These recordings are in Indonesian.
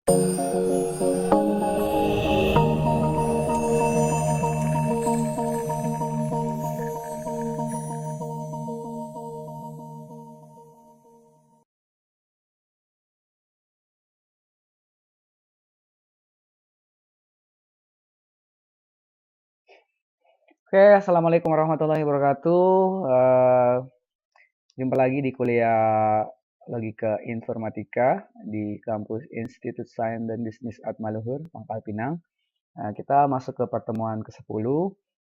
Oke, assalamualaikum warahmatullahi wabarakatuh. Jumpa lagi di kuliah Logika Informatika di kampus Institut Sains dan Bisnis Atmaluhur, Pangkal Pinang. Kita masuk ke pertemuan ke-10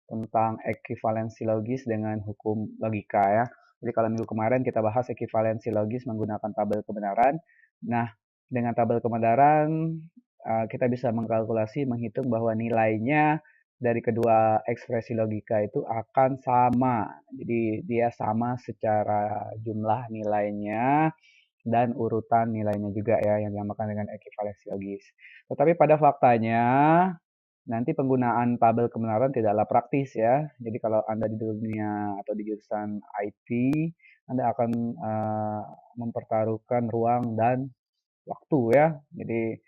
tentang ekivalensi logis dengan hukum logika ya. Jadi kalau minggu kemarin kita bahas ekivalensi logis menggunakan tabel kebenaran. Nah, dengan tabel kebenaran kita bisa mengkalkulasi, menghitung bahwa nilainya dari kedua ekspresi logika itu akan sama. Jadi dia sama secara jumlah nilainya dan urutan nilainya juga ya, yang dinamakan dengan ekivalensi logis. Tetapi pada faktanya nanti penggunaan tabel kebenaran tidaklah praktis ya. Jadi kalau Anda di dunia atau di jurusan IT, Anda akan mempertaruhkan ruang dan waktu ya. Jadi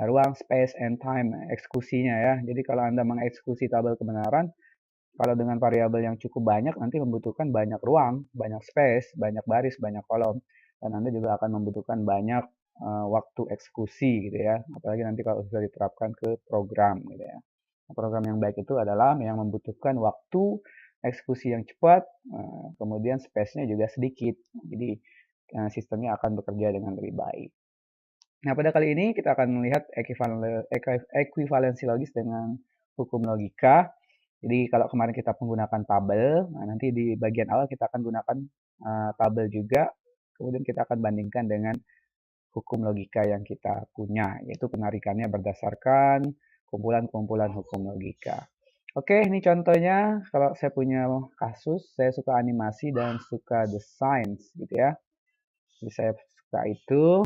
ruang, space, and time eksekusinya ya. Jadi kalau Anda mengeksekusi tabel kebenaran, kalau dengan variabel yang cukup banyak nanti membutuhkan banyak ruang, banyak space, banyak baris, banyak kolom. Dan Anda juga akan membutuhkan banyak waktu eksekusi gitu ya. Apalagi nanti kalau sudah diterapkan ke program gitu ya. Program yang baik itu adalah yang membutuhkan waktu eksekusi yang cepat, kemudian space-nya juga sedikit. Jadi sistemnya akan bekerja dengan lebih baik. Nah, pada kali ini kita akan melihat ekuivalensi logis dengan hukum logika. Jadi kalau kemarin kita menggunakan tabel, nah nanti di bagian awal kita akan gunakan tabel juga. Kemudian kita akan bandingkan dengan hukum logika yang kita punya, yaitu penarikannya berdasarkan kumpulan-kumpulan hukum logika. Oke, ini contohnya kalau saya punya kasus, saya suka animasi dan suka desain gitu ya. Jadi saya suka itu,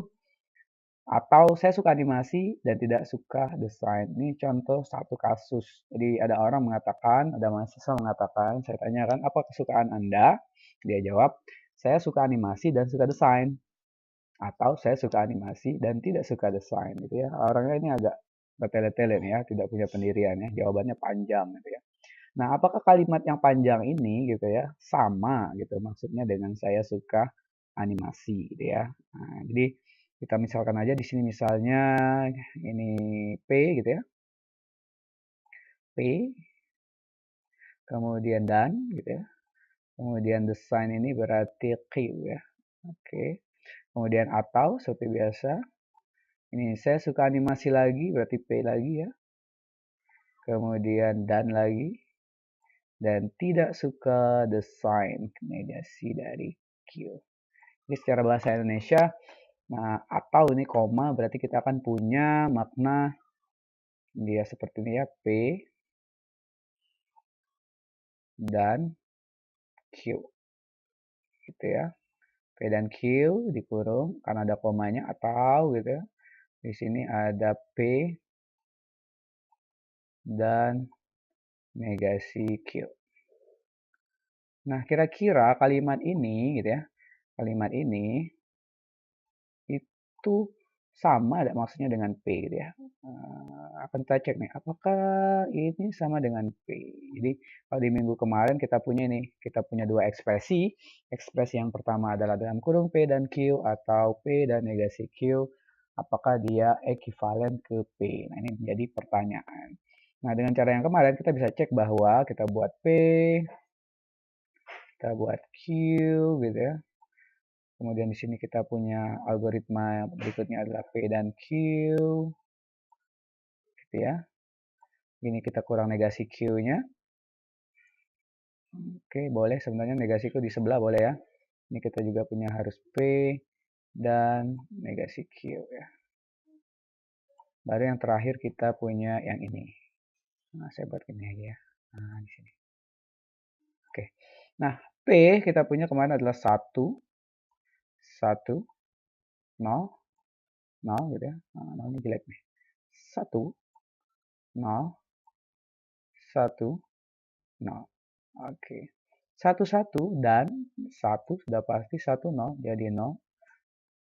atau saya suka animasi dan tidak suka desain. Ini contoh satu kasus. Jadi ada orang mengatakan, ada mahasiswa mengatakan, saya tanyakan, apa kesukaan Anda? Dia jawab, saya suka animasi dan suka desain. Atau saya suka animasi dan tidak suka desain gitu ya. Orangnya ini agak bertele-tele nih ya, tidak punya pendirian ya. Jawabannya panjang gitu ya. Nah, apakah kalimat yang panjang ini gitu ya sama gitu maksudnya dengan saya suka animasi gitu ya. Nah, jadi kita misalkan aja di sini misalnya ini P gitu ya. P kemudian dan gitu ya. Kemudian desain ini berarti Q ya. Oke. Kemudian atau seperti biasa. Ini saya suka animasi lagi berarti P lagi ya. Kemudian dan lagi. Dan tidak suka desain, negasi dari Q. Jadi secara bahasa Indonesia, nah atau ini koma berarti kita akan punya makna dia seperti ini ya, P dan Q. Gitu ya. P dan Q dikurung karena ada komanya atau gitu ya. Di sini ada P dan negasi Q. Nah, kira-kira kalimat ini gitu ya. Kalimat ini itu sama ada maksudnya dengan P gitu ya. Akan kita cek nih, apakah ini sama dengan P. Jadi kalau di minggu kemarin kita punya nih, kita punya dua ekspresi. Ekspresi yang pertama adalah dalam kurung P dan Q atau P dan negasi Q. Apakah dia ekivalen ke P? Nah ini menjadi pertanyaan. Nah dengan cara yang kemarin kita bisa cek bahwa kita buat P, kita buat Q gitu ya. Kemudian di sini kita punya algoritma berikutnya adalah P dan Q. Gitu ya. Ini kita kurang negasi Q-nya. Oke, boleh sebenarnya negasi Q di sebelah boleh ya. Ini kita juga punya harus P dan negasi Q ya. Baru yang terakhir kita punya yang ini. Nah, saya buat ini aja ya. Nah, di sini. Oke. Nah, P kita punya kemarin adalah 1, 1, 0, 0 gitu ya. Nah, 0 ini jelek nih. 1, 0, 1, 0. Oke. 1, 1 dan 1 sudah pasti 1, 0 jadi 0.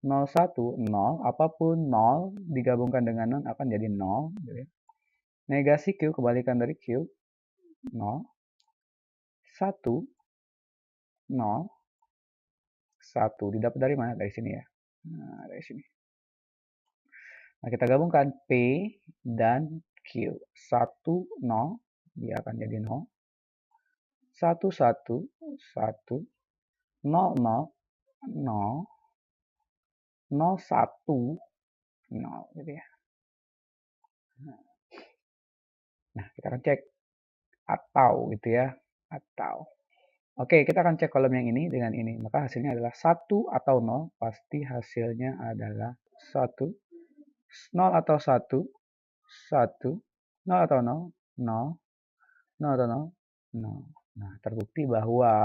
01, 0, apapun 0 digabungkan dengan 0 akan jadi 0. Gitu ya. Negasi Q, kebalikan dari Q, 0, 1, 0, 1. Didapat dari mana? Dari sini ya. Nah, dari sini. Nah, kita gabungkan P dan Q. 1, 0, dia akan jadi 0. 1, 1, 1, 0, 0, 0, 0, 1, 0. Gitu ya. Nah, kita akan cek atau gitu ya. Atau. Oke, kita akan cek kolom yang ini dengan ini. Maka hasilnya adalah 1 atau 0. Pasti hasilnya adalah 1. 0 atau 1. 1. 0 atau 0. 0. 0 atau 0. 0. Nah, terbukti bahwa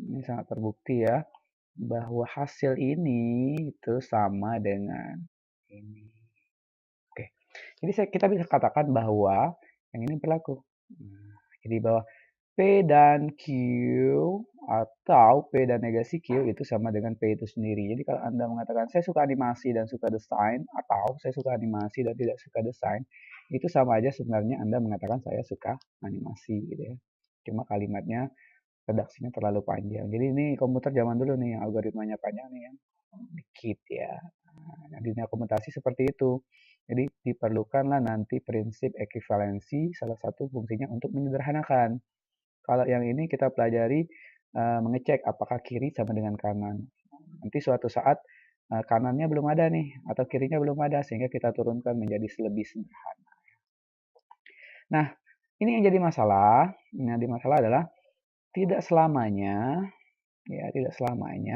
ini sangat terbukti ya. Bahwa hasil ini itu sama dengan ini. Oke. Jadi kita bisa katakan bahwa yang ini berlaku. Nah, jadi bahwa P dan Q atau P dan negasi Q itu sama dengan P itu sendiri. Jadi kalau Anda mengatakan saya suka animasi dan suka desain atau saya suka animasi dan tidak suka desain, itu sama aja sebenarnya Anda mengatakan saya suka animasi gitu ya. Cuma kalimatnya redaksinya terlalu panjang. Jadi ini komputer zaman dulu nih yang algoritmanya panjang nih yang dikit ya. Nah, di dunia komputasi seperti itu. Jadi diperlukanlah nanti prinsip ekivalensi salah satu fungsinya untuk menyederhanakan. Kalau yang ini kita pelajari mengecek apakah kiri sama dengan kanan. Nanti suatu saat kanannya belum ada nih atau kirinya belum ada sehingga kita turunkan menjadi lebih sederhana. Nah, ini yang jadi masalah. Yang jadi masalah adalah tidak selamanya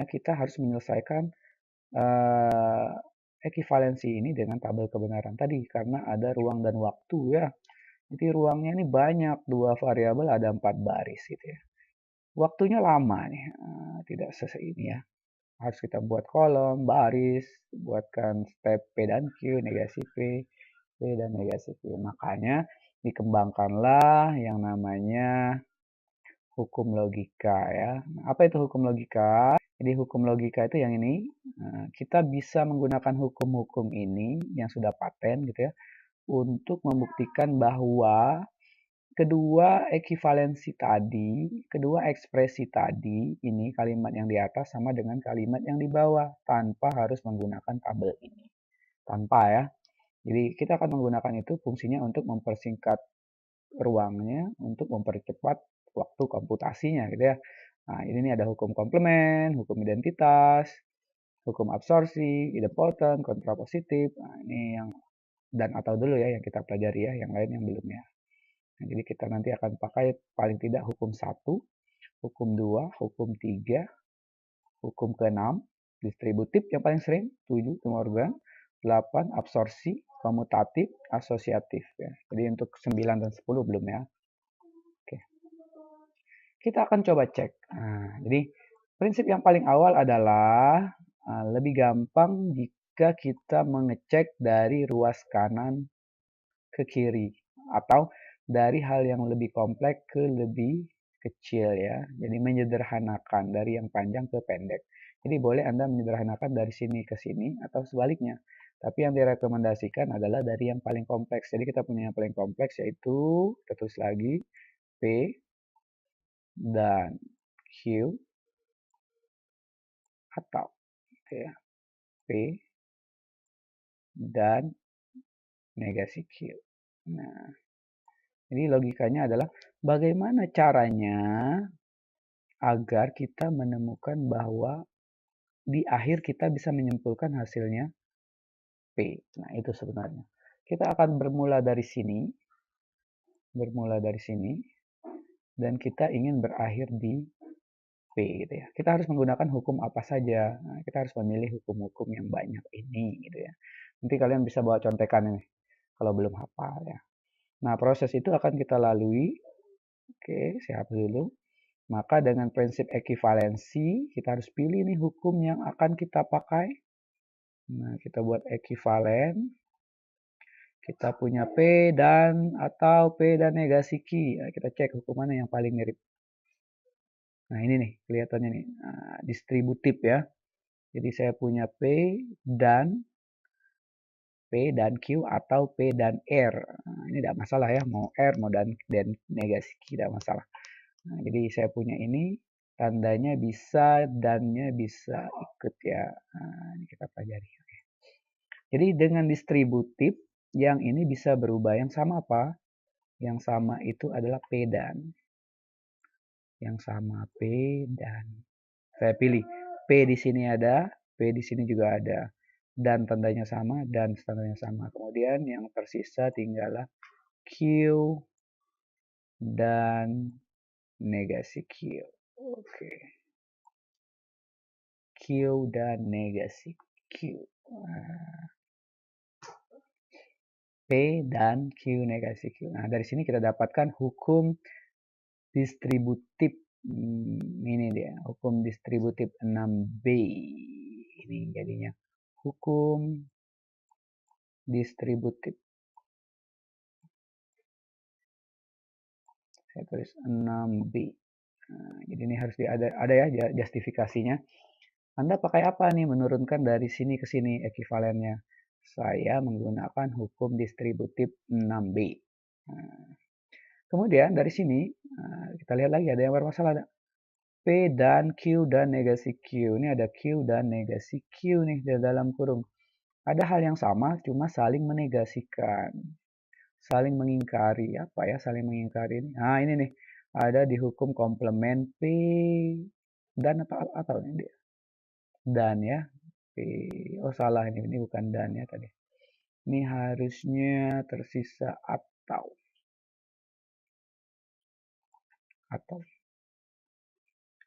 kita harus menyelesaikan ekivalensi ini dengan tabel kebenaran tadi karena ada ruang dan waktu ya. Jadi ruangnya ini banyak, 2 variabel ada 4 baris gitu ya. Waktunya lama nih, tidak sesuai ini ya. Harus kita buat kolom, baris, buatkan step P dan Q, negasi P dan negasi Q. Makanya dikembangkanlah yang namanya hukum logika ya. Apa itu hukum logika? Jadi hukum logika itu yang ini. Kita bisa menggunakan hukum-hukum ini yang sudah paten gitu ya untuk membuktikan bahwa kedua ekivalensi tadi, kedua ekspresi tadi, ini kalimat yang di atas sama dengan kalimat yang di bawah tanpa harus menggunakan tabel ini. Tanpa ya. Jadi kita akan menggunakan itu fungsinya untuk mempersingkat ruangnya, untuk mempercepat waktu komputasinya gitu ya. Nah, ini ada hukum komplement, hukum identitas, hukum absorpsi, idempotent, kontrapositif. Nah, ini yang dan atau dulu ya yang kita pelajari ya, yang lain yang belum ya. Nah, jadi kita nanti akan pakai paling tidak hukum 1, hukum 2, hukum 3, hukum ke-6, distributif yang paling sering, 7, De Morgan, 8, absorpsi, komutatif, asosiatif ya. Jadi untuk 9 dan 10 belum ya. Oke. Kita akan coba cek. Nah, jadi prinsip yang paling awal adalah lebih gampang jika kita mengecek dari ruas kanan ke kiri atau dari hal yang lebih kompleks ke lebih kecil ya. Jadi menyederhanakan dari yang panjang ke pendek. Jadi boleh Anda menyederhanakan dari sini ke sini atau sebaliknya. Tapi yang direkomendasikan adalah dari yang paling kompleks. Jadi kita punya yang paling kompleks yaitu, kita tulis lagi, P dan Q atau ya, P dan negasi Q. Nah, ini logikanya adalah bagaimana caranya agar kita menemukan bahwa di akhir kita bisa menyimpulkan hasilnya P. Nah, itu sebenarnya. Kita akan bermula dari sini, dan kita ingin berakhir di P gitu ya. Kita harus menggunakan hukum apa saja. Nah, kita harus memilih hukum-hukum yang banyak ini gitu ya. Nanti kalian bisa bawa contekan ini kalau belum hafal ya. Nah, proses itu akan kita lalui. Oke, siap dulu. Maka dengan prinsip ekivalensi, kita harus pilih nih hukum yang akan kita pakai. Nah, kita buat ekivalen. Kita punya P dan atau P dan negasi Q. Nah, kita cek hukum mana yang paling mirip. Nah, ini nih, kelihatannya nih. Nah, distributif ya. Jadi saya punya P dan Q atau P dan R. Nah, ini tidak masalah ya, mau R mau dan negasi Q tidak masalah. Nah, jadi saya punya ini tandanya bisa, dannya bisa ikut ya. Nah, ini kita pelajari. Oke. Jadi dengan distributif yang ini bisa berubah. Yang sama apa? Yang sama itu adalah P dan. Yang sama P dan. Saya pilih P di sini ada, P di sini juga ada. Dan tandanya sama, dan tandanya sama. Kemudian yang tersisa tinggallah Q dan negasi Q. Oke. Q dan negasi Q. P dan Q negasi Q. Nah, dari sini kita dapatkan hukum distributif. Ini dia, hukum distributif 6B. Ini jadinya hukum distributif. Saya tulis 6B. Nah, jadi ini harus ada ya justifikasinya. Anda pakai apa nih menurunkan dari sini ke sini ekuivalennya? Saya menggunakan hukum distributif 6B. Nah, kemudian dari sini kita lihat lagi ada yang bermasalah. P dan Q dan negasi Q. Ini ada Q dan negasi Q nih di dalam kurung. Ada hal yang sama, cuma saling menegasikan. Saling mengingkari. Apa ya saling mengingkari ini? Nah, ini nih. Ada di hukum komplement P dan atau ini dia. Dan ya. P. Oh, salah ini. Ini bukan dan ya tadi. Ini harusnya tersisa atau.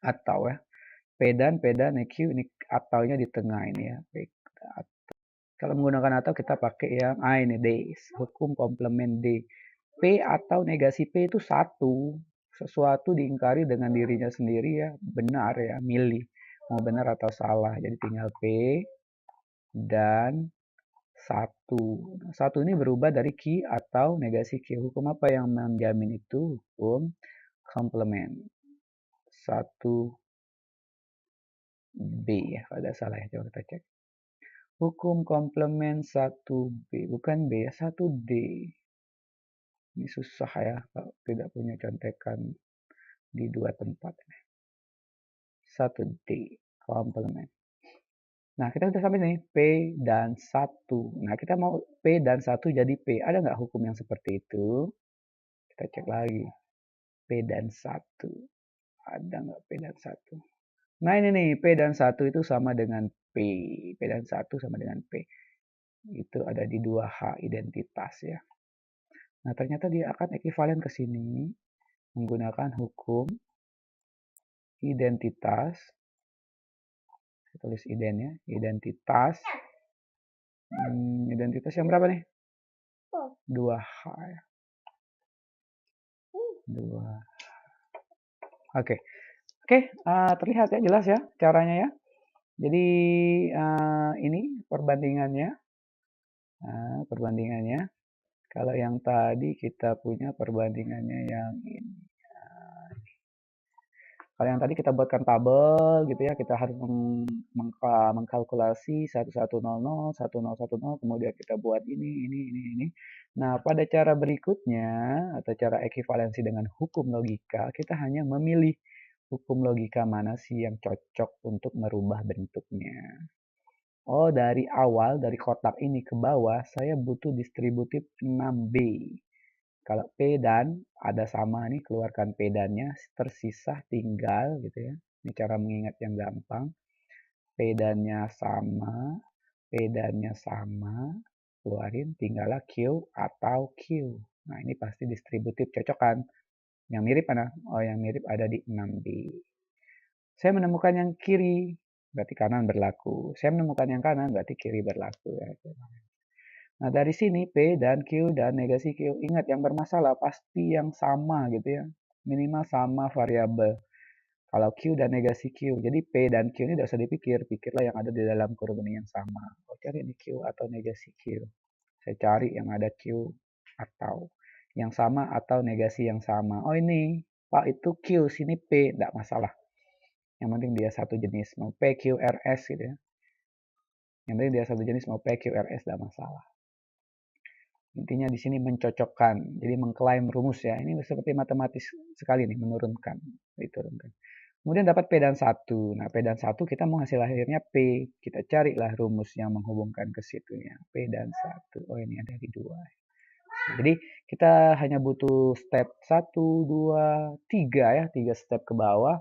Atau ya. P dan Q ini ataunya di tengah ini ya. P, kalau menggunakan atau kita pakai yang ini D, hukum komplement D. P atau negasi P itu satu. Sesuatu diingkari dengan dirinya sendiri ya, benar ya, milih. Mau benar atau salah. Jadi tinggal P dan satu. Satu ini berubah dari Q atau negasi Q. Hukum apa yang menjamin itu? Hukum komplement. 1 B ya, kalau tidak salah ya, coba kita cek. Hukum komplement 1B, bukan B ya, 1D. Ini susah ya, kalau tidak punya contekan di dua tempat. 1D, komplement. Nah, kita sudah sampai nih, P dan 1. Nah, kita mau P dan 1 jadi P. Ada nggak hukum yang seperti itu? Kita cek lagi. P dan 1. Ada nggak P dan 1? Nah, ini nih, P dan 1 itu sama dengan P. P dan 1 sama dengan P. Itu ada di 2H identitas ya. Nah, ternyata dia akan ekuivalen ke sini menggunakan hukum identitas. Saya tulis ident ya, identitas. Identitas yang berapa nih? 2H ya. 2. Oke. Terlihat ya, jelas ya caranya ya. Jadi ini perbandingannya. Perbandingannya. Kalau yang tadi kita punya perbandingannya yang ini. Kalau yang tadi kita buatkan tabel gitu ya, kita harus mengkalkulasi 1100, 1010, kemudian kita buat ini. Nah, pada cara berikutnya atau cara ekuivalensi dengan hukum logika, kita hanya memilih hukum logika mana sih yang cocok untuk merubah bentuknya. Oh, dari awal, dari kotak ini ke bawah, saya butuh distributif 6B. Kalau P dan ada sama nih, keluarkan P dan-nya, tersisa tinggal gitu ya. Ini cara mengingat yang gampang. P dan-nya sama, P dan-nya sama, keluarin tinggallah Q atau Q. Nah, ini pasti distributif cocok kan? Yang mirip mana? Oh, yang mirip ada di 6B. Saya menemukan yang kiri, berarti kanan berlaku. Saya menemukan yang kanan, berarti kiri berlaku ya. Nah, dari sini P dan Q dan negasi Q. Ingat, yang bermasalah pasti yang sama gitu ya. Minimal sama variabel. Kalau Q dan negasi Q. Jadi P dan Q ini tidak usah dipikir. Pikirlah yang ada di dalam kurung ini yang sama. Oh, cari ini Q atau negasi Q. Saya cari yang ada Q atau yang sama atau negasi yang sama. Oh, ini. Pak, itu Q. Sini P. Tidak masalah. Yang penting dia satu jenis. Mau P, Q, R, S gitu ya. Yang penting dia satu jenis mau P, Q, R, S, tidak masalah. Intinya di sini mencocokkan, jadi mengklaim rumus ya. Ini seperti matematis sekali nih, menurunkan, diturunkan. Kemudian dapat P dan 1. Nah, P dan 1 kita mau hasil akhirnya P. Kita carilah rumus yang menghubungkan ke situ ya. P dan 1. Oh, ini ada di 2. Nah, jadi kita hanya butuh step 1, 2, 3 ya. 3 step ke bawah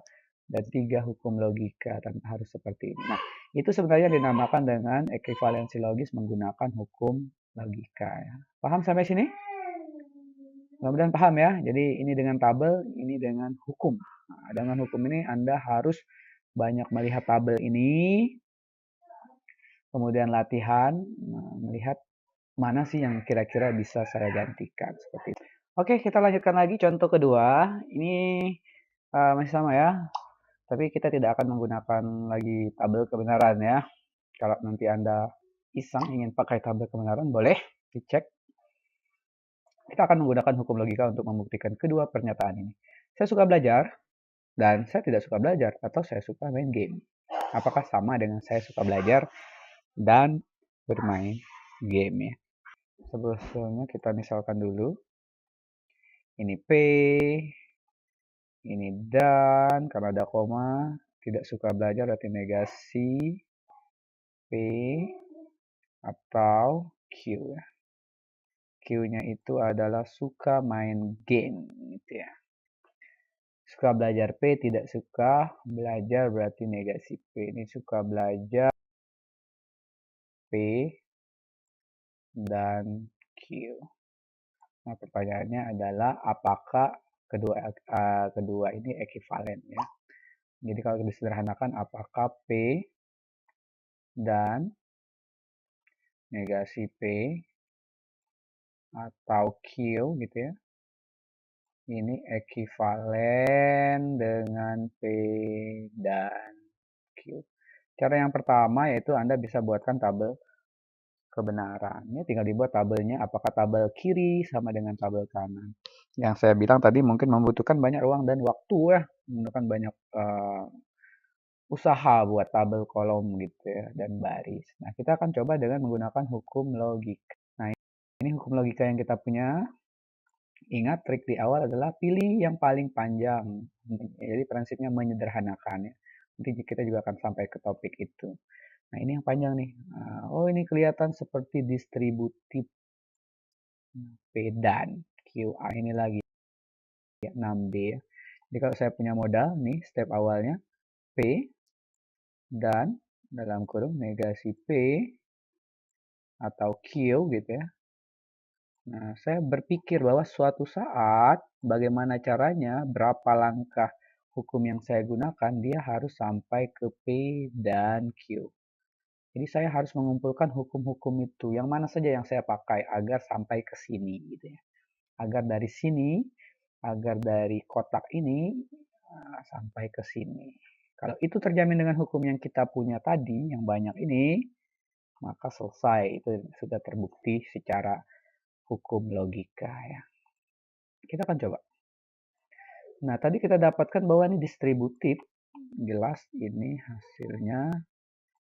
dan 3 hukum logika tanpa harus seperti ini. Nah, itu sebenarnya dinamakan dengan ekuivalensi logis menggunakan hukum logika ya. Paham sampai sini? Mudah-mudahan paham ya. Jadi ini dengan tabel, ini dengan hukum. Nah, dengan hukum ini Anda harus banyak melihat tabel ini, kemudian latihan, melihat mana sih yang kira-kira bisa saya gantikan seperti itu. Oke, kita lanjutkan lagi contoh kedua. Ini masih sama ya, tapi kita tidak akan menggunakan lagi tabel kebenaran ya. Kalau nanti Anda iseng ingin pakai tabel kebenaran, boleh dicek. Kita akan menggunakan hukum logika untuk membuktikan kedua pernyataan ini. Saya suka belajar dan saya tidak suka belajar, atau saya suka main game. Apakah sama dengan saya suka belajar dan bermain game ya? Sebelumnya kita misalkan dulu. Ini P, ini dan, karena ada koma, tidak suka belajar berarti negasi P atau Q ya. Q-nya itu adalah suka main game gitu ya. Suka belajar P, tidak suka belajar berarti negasi P. Ini suka belajar P dan Q. Nah, pertanyaannya adalah apakah kedua ini ekivalen ya. Jadi kalau disederhanakan, apakah P dan negasi P atau Q gitu ya, ini ekivalen dengan P dan Q. Cara yang pertama yaitu Anda bisa buatkan tabel kebenaran. Ini tinggal dibuat tabelnya, apakah tabel kiri sama dengan tabel kanan. Yang saya bilang tadi mungkin membutuhkan banyak ruang dan waktu ya, membutuhkan banyak usaha buat tabel kolom gitu ya, dan baris. Nah, kita akan coba dengan menggunakan hukum logika. Nah, ini hukum logika yang kita punya. Ingat, trik di awal adalah pilih yang paling panjang. Jadi prinsipnya menyederhanakan ya. Nanti kita juga akan sampai ke topik itu. Nah, ini yang panjang nih. Oh, ini kelihatan seperti distributif P dan Q. Ini lagi ya, 6B ya. Jadi kalau saya punya modal nih, step awalnya P dan dalam kurung negasi P atau Q gitu ya. Nah, saya berpikir bahwa suatu saat bagaimana caranya, berapa langkah hukum yang saya gunakan, dia harus sampai ke P dan Q. Jadi saya harus mengumpulkan hukum-hukum itu, yang mana saja yang saya pakai agar sampai ke sini gitu ya. Agar dari sini, agar dari kotak ini sampai ke sini. Kalau itu terjamin dengan hukum yang kita punya tadi, yang banyak ini, maka selesai. Itu sudah terbukti secara hukum logika ya. Kita akan coba. Nah, tadi kita dapatkan bahwa ini distributif. Jelas ini hasilnya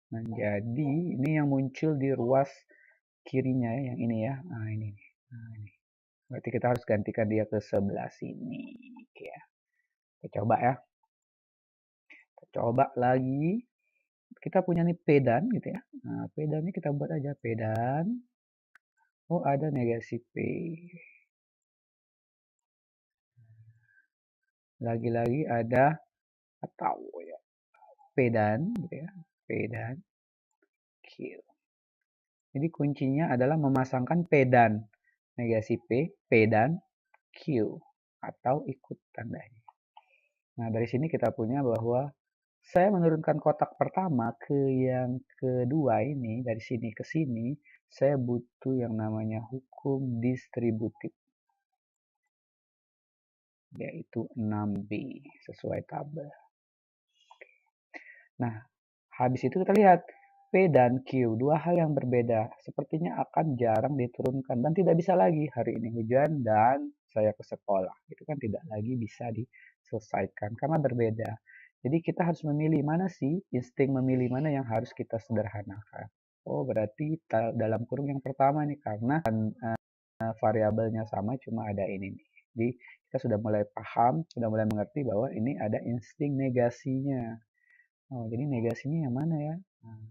menjadi ini yang muncul di ruas kirinya ya, yang ini ya. Nah, ini. Nah, ini. Berarti kita harus gantikan dia ke sebelah sini ya. Kita coba ya. Kita coba lagi. Kita punya nih pedan gitu ya. Nah, pedannya kita buat aja pedan. Oh, ada negasi P. Lagi-lagi ada atau ya. P dan gitu ya. P dan Q. Jadi kuncinya adalah memasangkan P dan negasi P dan Q atau ikut tandanya. Nah, dari sini kita punya bahwa saya menurunkan kotak pertama ke yang kedua ini, dari sini ke sini, saya butuh yang namanya hukum distributif, yaitu 6B, sesuai tabel. Nah, habis itu kita lihat, P dan Q, dua hal yang berbeda, sepertinya akan jarang diturunkan, dan tidak bisa lagi, hari ini hujan dan saya ke sekolah. Itu kan tidak lagi bisa diselesaikan, karena berbeda. Jadi kita harus memilih mana sih, insting memilih mana yang harus kita sederhanakan. Oh, berarti dalam kurung yang pertama nih, karena variabelnya sama, cuma ada ini nih. Jadi kita sudah mulai paham, sudah mulai mengerti bahwa ini ada insting negasinya. Oh, jadi negasinya yang mana ya? Nah,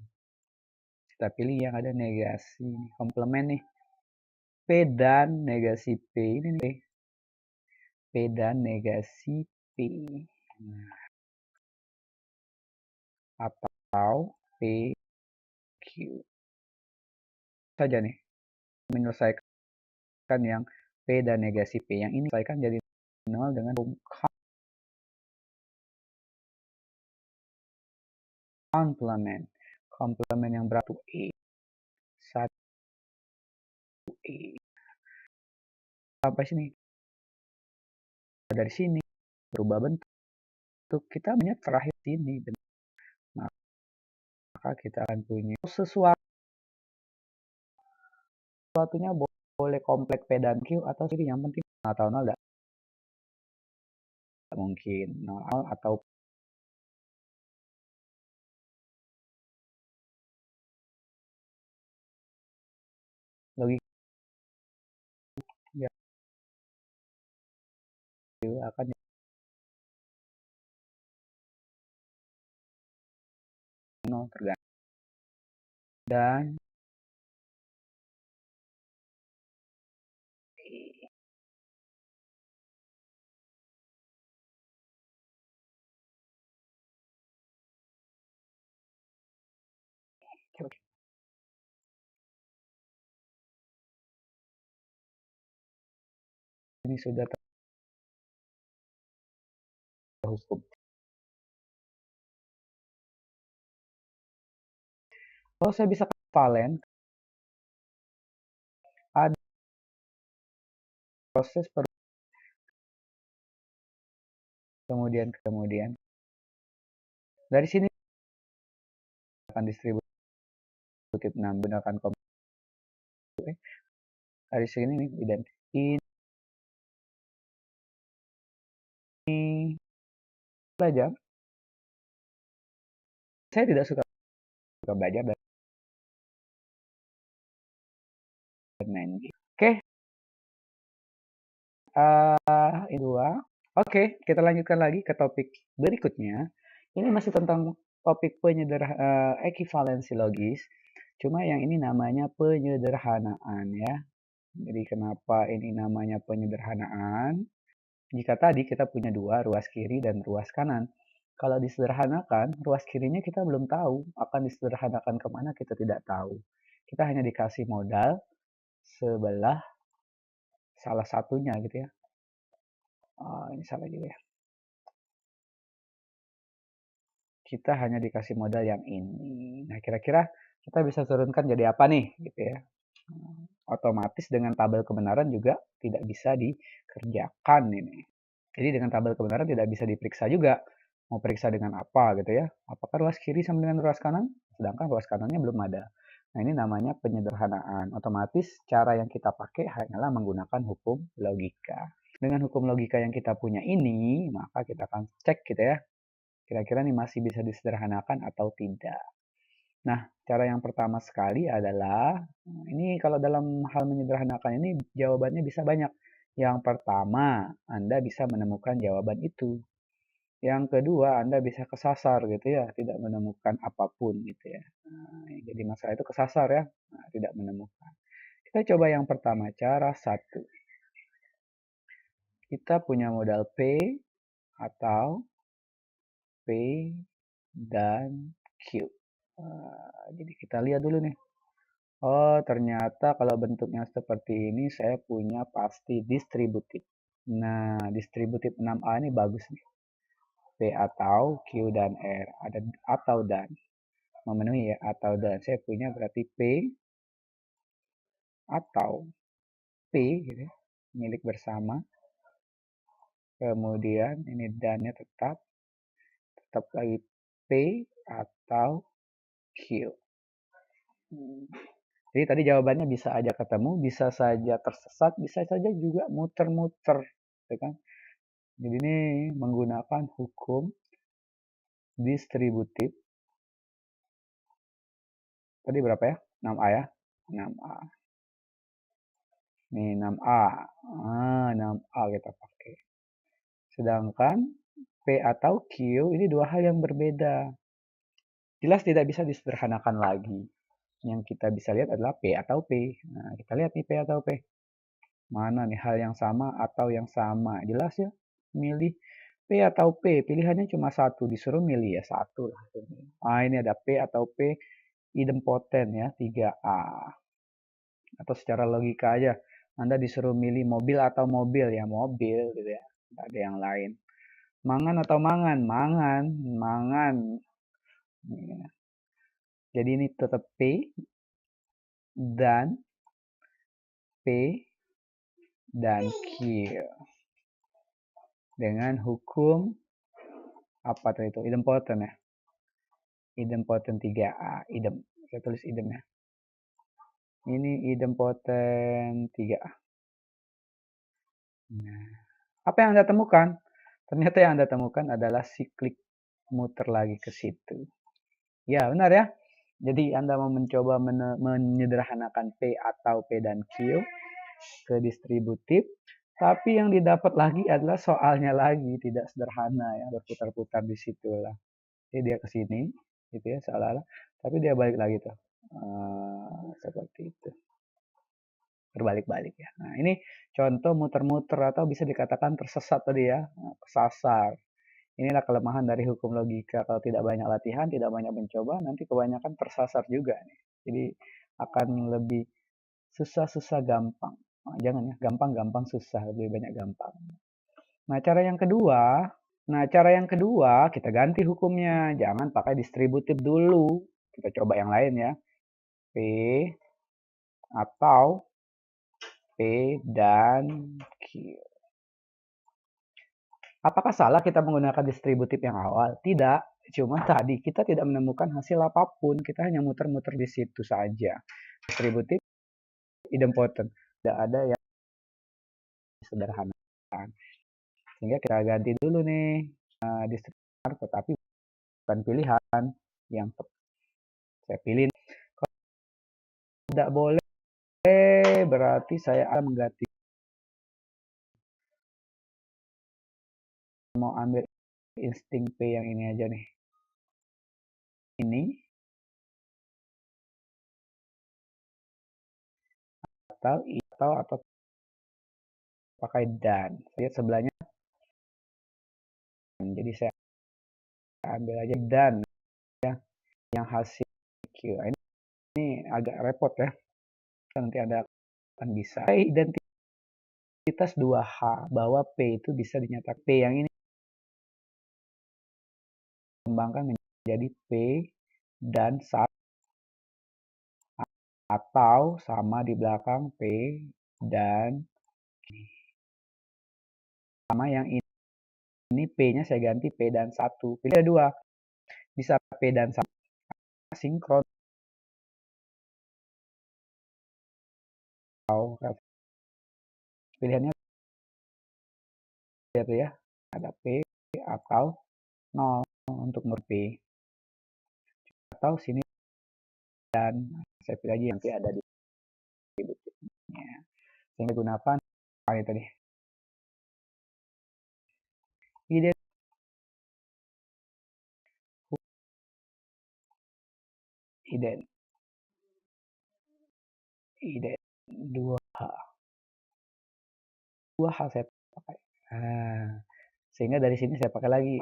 kita pilih yang ada negasi, komplement nih. P dan negasi P ini nih. P dan negasi P. Nah, atau P Q saja nih menyelesaikan yang P dan negasi P. Yang ini selesaikan jadi 0 dengan komplement. Komplement yang berarti E. 1 E. Sampai sini. Dari sini berubah bentuk. Kita punya terakhir sini. Maka kita akan punya sesuatunya boleh kompleks P dan Q atau sini, yang penting atau 0 tidak mungkin 0 atau logika ya, akan tergantung dan ini sudah terhukum. Kalau saya bisa valen, ada proses kemudian dari sini akan distributif 6 gunakan dari sini nih identik ini belajar. Saya tidak suka belajar dan main game. Oke, ini dua. Oke, kita lanjutkan lagi ke topik berikutnya. Ini masih tentang topik ekivalensi logis. Cuma yang ini namanya penyederhanaan ya. Jadi kenapa ini namanya penyederhanaan? Jika tadi kita punya dua, ruas kiri dan ruas kanan. Kalau disederhanakan, ruas kirinya kita belum tahu. Akan disederhanakan kemana kita tidak tahu. Kita hanya dikasih modal sebelah salah satunya gitu ya. Ini salah juga ya. Kita hanya dikasih modal yang ini. Nah, kira-kira kita bisa turunkan jadi apa nih gitu ya. Otomatis dengan tabel kebenaran juga tidak bisa dikerjakan ini. Jadi dengan tabel kebenaran tidak bisa diperiksa juga. Mau periksa dengan apa gitu ya. Apakah ruas kiri sama dengan ruas kanan? Sedangkan ruas kanannya belum ada. Nah, ini namanya penyederhanaan. Otomatis cara yang kita pakai hanyalah menggunakan hukum logika. Dengan hukum logika yang kita punya ini, maka kita akan cek gitu ya. Kira-kira ini masih bisa disederhanakan atau tidak. Nah, cara yang pertama sekali adalah, ini kalau dalam hal menyederhanakan ini jawabannya bisa banyak. Yang pertama, Anda bisa menemukan jawaban itu. Yang kedua, Anda bisa kesasar gitu ya, tidak menemukan apapun gitu ya. Nah, jadi masalah itu kesasar ya, nah, tidak menemukan. Kita coba yang pertama, cara 1. Kita punya modal P atau P dan Q. Jadi kita lihat dulu nih. Oh, ternyata kalau bentuknya seperti ini saya punya pasti distributif. Nah, distributif 6A ini bagus nih. P atau Q dan R. Ada atau dan. Memenuhi ya, atau dan. Saya punya berarti P atau P gitu ya, milik bersama. Kemudian ini dannya tetap lagi P atau Q. Jadi tadi jawabannya bisa aja ketemu, bisa saja tersesat, bisa saja juga muter-muter, ya kan? Jadi ini menggunakan hukum distributif. Tadi berapa ya? 6A ya. 6A. Nih 6A. 6A kita pakai. Sedangkan P atau Q ini dua hal yang berbeda. Jelas tidak bisa disederhanakan lagi. Yang kita bisa lihat adalah P atau P. Nah, kita lihat nih P atau P. Mana nih hal yang sama atau yang sama. Jelas ya. Milih P atau P. Pilihannya cuma satu. Disuruh milih ya satu lah. Ini ada P atau P idempoten ya. 3A. Atau secara logika aja. Anda disuruh milih mobil atau mobil ya. Mobil gitu ya. Tidak ada yang lain. Mangan atau mangan? Mangan. Mangan. Jadi ini tetap P dan P dan Q. Dengan hukum apa tuh itu? Idempoten ya. Idempoten 3A. Idem. Saya tulis idem ya. Ini idempoten 3A. Nah, apa yang Anda temukan? Ternyata yang Anda temukan adalah siklik muter lagi ke situ. Ya, benar ya. Jadi Anda mau mencoba menyederhanakan P atau P dan Q ke distributif, tapi yang didapat lagi adalah soalnya lagi, tidak sederhana ya, berputar-putar di situ lah. Jadi dia ke sini, gitu ya, seolah-olah, tapi dia balik lagi tuh, seperti itu, berbalik-balik ya. Nah ini contoh muter-muter atau bisa dikatakan tersesat tadi ya, kesasar. Inilah kelemahan dari hukum logika. Kalau tidak banyak latihan, tidak banyak mencoba, nanti kebanyakan tersasar juga nih. Jadi akan lebih susah-susah gampang. Jangan ya, gampang-gampang susah, lebih banyak gampang. Nah, cara yang kedua kita ganti hukumnya. Jangan pakai distributif dulu. Kita coba yang lain ya. P atau P dan Q. Apakah salah kita menggunakan distributif yang awal? Tidak. Cuma tadi kita tidak menemukan hasil apapun. Kita hanya muter-muter di situ saja. Distributif idempoten. Tidak ada yang sederhana. Sehingga kita ganti dulu nih distributif, tetapi bukan pilihan yang tepat. Saya pilih. Kalau tidak boleh, berarti saya akan mengganti. Mau ambil insting P yang ini aja nih. Ini atau pakai dan. Lihat sebelahnya. Jadi saya ambil aja dan ya, yang hasil Q. Ini agak repot ya. Nanti Anda akan bisa identitas 2H bahwa P itu bisa dinyatakan P yang ini kembangkan menjadi P dan 1 atau sama di belakang P dan sama yang ini P-nya saya ganti P dan 1. Pilih ada 2. Bisa P dan 1 sinkron. Pilihannya lihat ya. Ada P atau 0 untuk P. Atau sini dan saya pilih aja yang P ada di distributifnya. Sehingga gunakan ini tadi. Iden 2H. 2H saya pakai. Sehingga dari sini saya pakai lagi.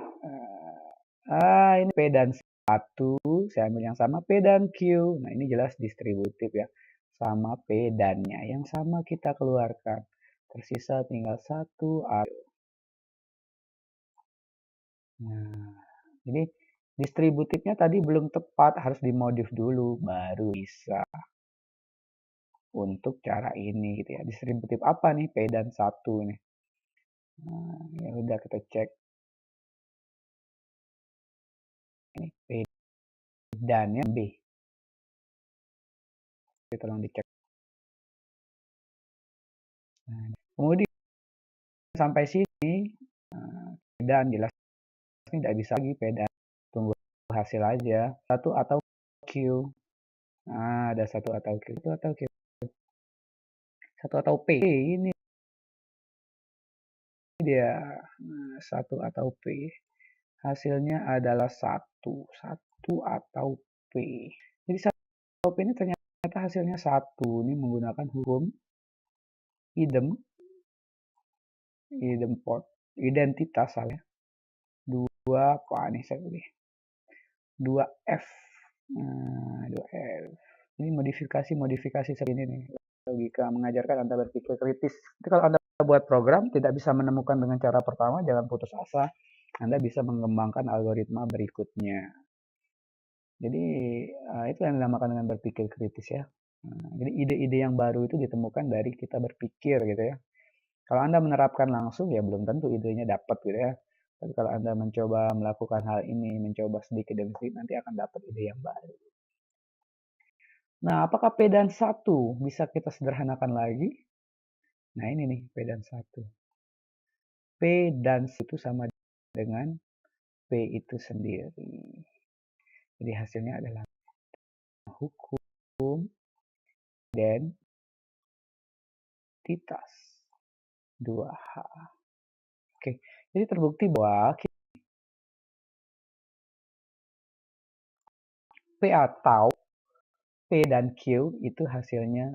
Ini P dan 1. Saya ambil yang sama P dan Q. Nah ini jelas distributif ya. Sama P dan-nya. Yang sama kita keluarkan. Tersisa tinggal 1A. Nah, jadi distributifnya tadi belum tepat. Harus dimodif dulu. Baru bisa. Untuk cara ini gitu ya. Distributif apa nih? P dan 1 nih. Nah, ya udah kita cek. Ini P dan yang B. Kita tolong dicek. Nah, kemudian sampai sini dan jelas tidak bisa lagi P dan tunggu hasil aja 1 atau Q. Nah, ada satu atau Q. Satu atau P. Ini dia. Nah, satu atau P. Hasilnya adalah satu. Satu atau P. Jadi satu atau P ini ternyata hasilnya satu. Ini menggunakan hukum idempot. Identitas salah. 2 nih saya pilih. 2F. Nah, 2F. Ini modifikasi seperti ini nih. Logika mengajarkan Anda berpikir kritis. Jadi kalau Anda buat program tidak bisa menemukan dengan cara pertama, jangan putus asa. Anda bisa mengembangkan algoritma berikutnya. Jadi itu yang dinamakan dengan berpikir kritis ya. Jadi ide-ide yang baru itu ditemukan dari kita berpikir gitu ya. Kalau Anda menerapkan langsung ya belum tentu idenya dapat gitu ya. Tapi kalau Anda mencoba melakukan hal ini, mencoba sedikit demi sedikit, nanti akan dapat ide yang baru. Nah, apakah P dan 1 bisa kita sederhanakan lagi? Nah, ini nih P dan 1. P dan 1 sama dengan P itu sendiri. Jadi hasilnya adalah hukum identitas 2H. Oke, jadi terbukti bahwa P atau P dan Q itu hasilnya.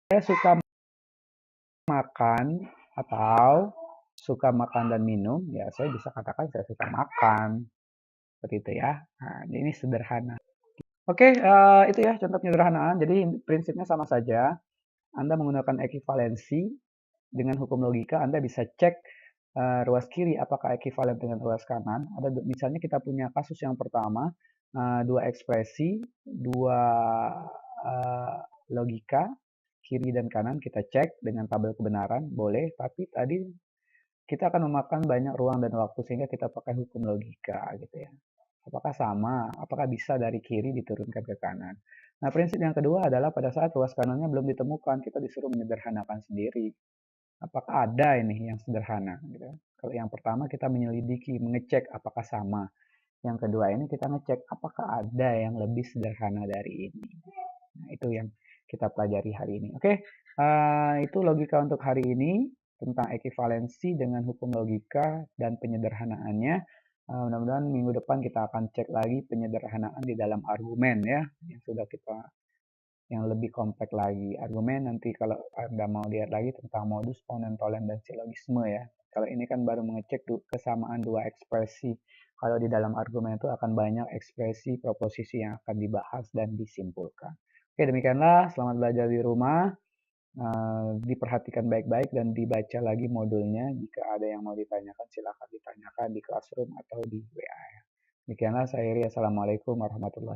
Saya suka makan atau suka makan dan minum, ya saya bisa katakan saya suka makan. Seperti itu ya. Nah, ini sederhana. Oke, itu ya contoh penyederhanaan. Jadi prinsipnya sama saja. Anda menggunakan ekivalensi dengan hukum logika. Anda bisa cek ruas kiri apakah ekivalen dengan ruas kanan. Misalnya kita punya kasus yang pertama, dua ekspresi, dua logika, kiri dan kanan kita cek dengan tabel kebenaran, boleh. Tapi tadi kita akan memakan banyak ruang dan waktu sehingga kita pakai hukum logika gitu ya. Apakah sama? Apakah bisa dari kiri diturunkan ke kanan? Nah, prinsip yang kedua adalah pada saat ruas kanannya belum ditemukan, kita disuruh menyederhanakan sendiri. Apakah ada ini yang sederhana? Gitu. Kalau yang pertama kita menyelidiki, mengecek apakah sama. Yang kedua ini kita ngecek apakah ada yang lebih sederhana dari ini. Nah, itu yang kita pelajari hari ini. Oke, itu logika untuk hari ini tentang ekivalensi dengan hukum logika dan penyederhanaannya. Mudah-mudahan minggu depan kita akan cek lagi penyederhanaan di dalam argumen ya, yang sudah kita yang lebih kompleks lagi. Argumen nanti kalau Anda mau lihat lagi tentang modus, ponentolen, dan silogisme ya. Kalau ini kan baru mengecek kesamaan dua ekspresi. Kalau di dalam argumen itu akan banyak ekspresi proposisi yang akan dibahas dan disimpulkan. Oke, demikianlah. Selamat belajar di rumah. Diperhatikan baik-baik dan dibaca lagi modulnya. Jika ada yang mau ditanyakan, silakan ditanyakan di Classroom atau di WA. Demikianlah saya Iri. Assalamualaikum warahmatullahi wabarakatuh.